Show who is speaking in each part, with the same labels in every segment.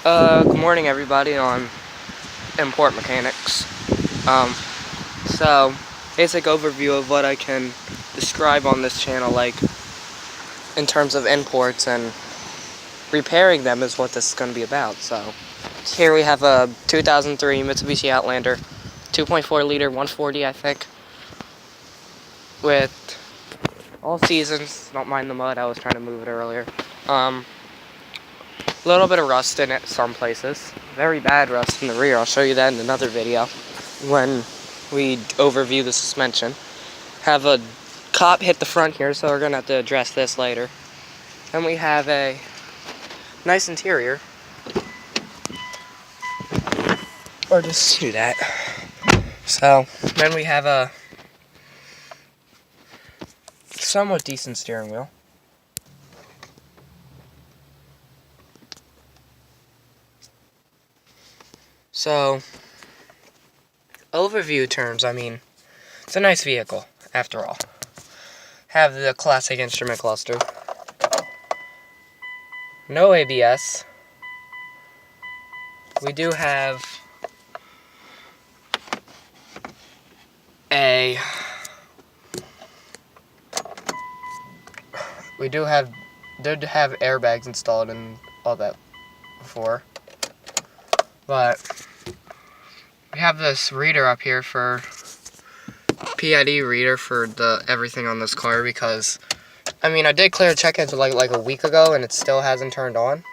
Speaker 1: Good morning, everybody, on import mechanics. So, basic overview of what I can describe on this channel, like, in terms of imports and repairing them is what this is going to be about. So, here we have a 2003 Mitsubishi Outlander, 2.4 liter, 140, I think, with all seasons. Don't mind the mud, I was trying to move it earlier. A little bit of rust in it some places. Very bad rust in the rear. I'll show you that in another video when we overview the suspension. Have a cop hit the front here, so we're going to have to address this later. Then we have a nice interior. Or just do that. So, then we have a somewhat decent steering wheel. So, overview terms, I mean, it's a nice vehicle, after all. Have the classic instrument cluster. No ABS. We do have did have airbags installed and all that before. But we have this reader up here for PID reader for everything on this car, because I mean I did clear a check engine like a week ago and it still hasn't turned on.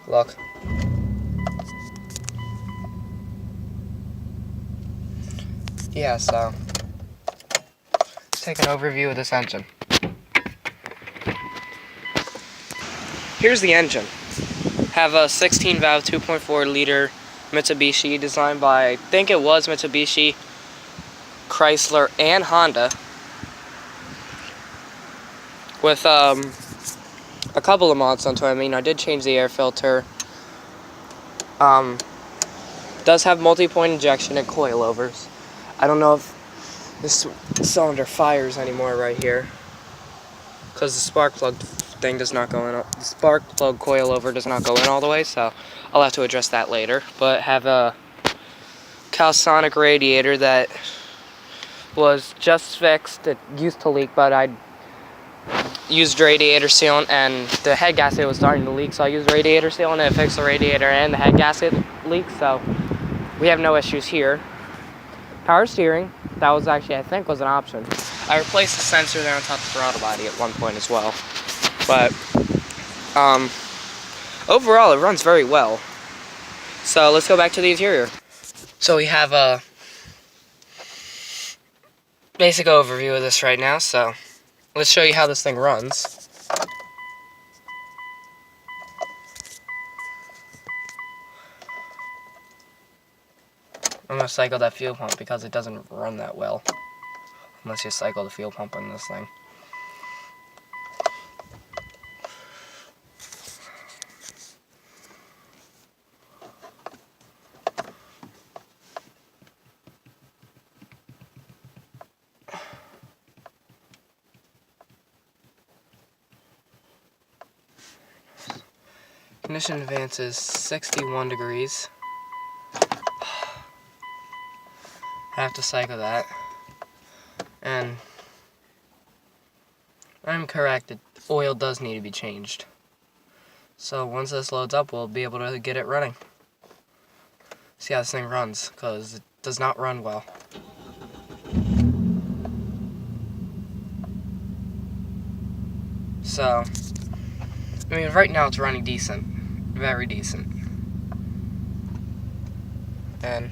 Speaker 1: Look. Yeah, so let's take an overview of this engine. Here's the engine. Have a 16 valve 2.4 liter Mitsubishi designed by, I think it was Mitsubishi, Chrysler, and Honda, with a couple of mods onto it. I mean, I did change the air filter. Does have multi-point injection and coilovers. I don't know if this cylinder fires anymore right here, because the spark plug thing does not go in. The spark plug coilover does not go in all the way, so I'll have to address that later. But have a Calsonic radiator that was just fixed. It used to leak, but I used radiator sealant, and the head gasket was starting to leak, so I used radiator sealant, and it fixed the radiator and the head gasket leak, so we have no issues here. Power steering, that was actually, I think, was an option. I replaced the sensor there on top of the throttle body at one point as well. But, overall, it runs very well. So, let's go back to the interior. So, we have a basic overview of this right now, so let's show you how this thing runs. I'm going to cycle that fuel pump because it doesn't run that well unless you cycle the fuel pump on this thing. Ignition advance is 61 degrees. I have to cycle that. And I'm correct, oil does need to be changed. So once this loads up, we'll be able to get it running. See how this thing runs, because it does not run well. So, I mean, right now it's running decent. Very decent. And,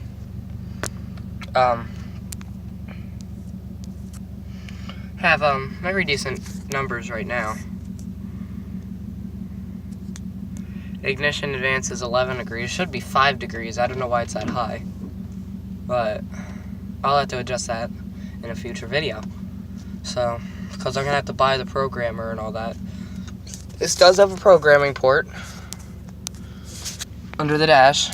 Speaker 1: have, very decent numbers right now. Ignition advance is 11 degrees. Should be 5 degrees. I don't know why it's that high. But I'll have to adjust that in a future video. So, because I'm going to have to buy the programmer and all that. This does have a programming port under the dash.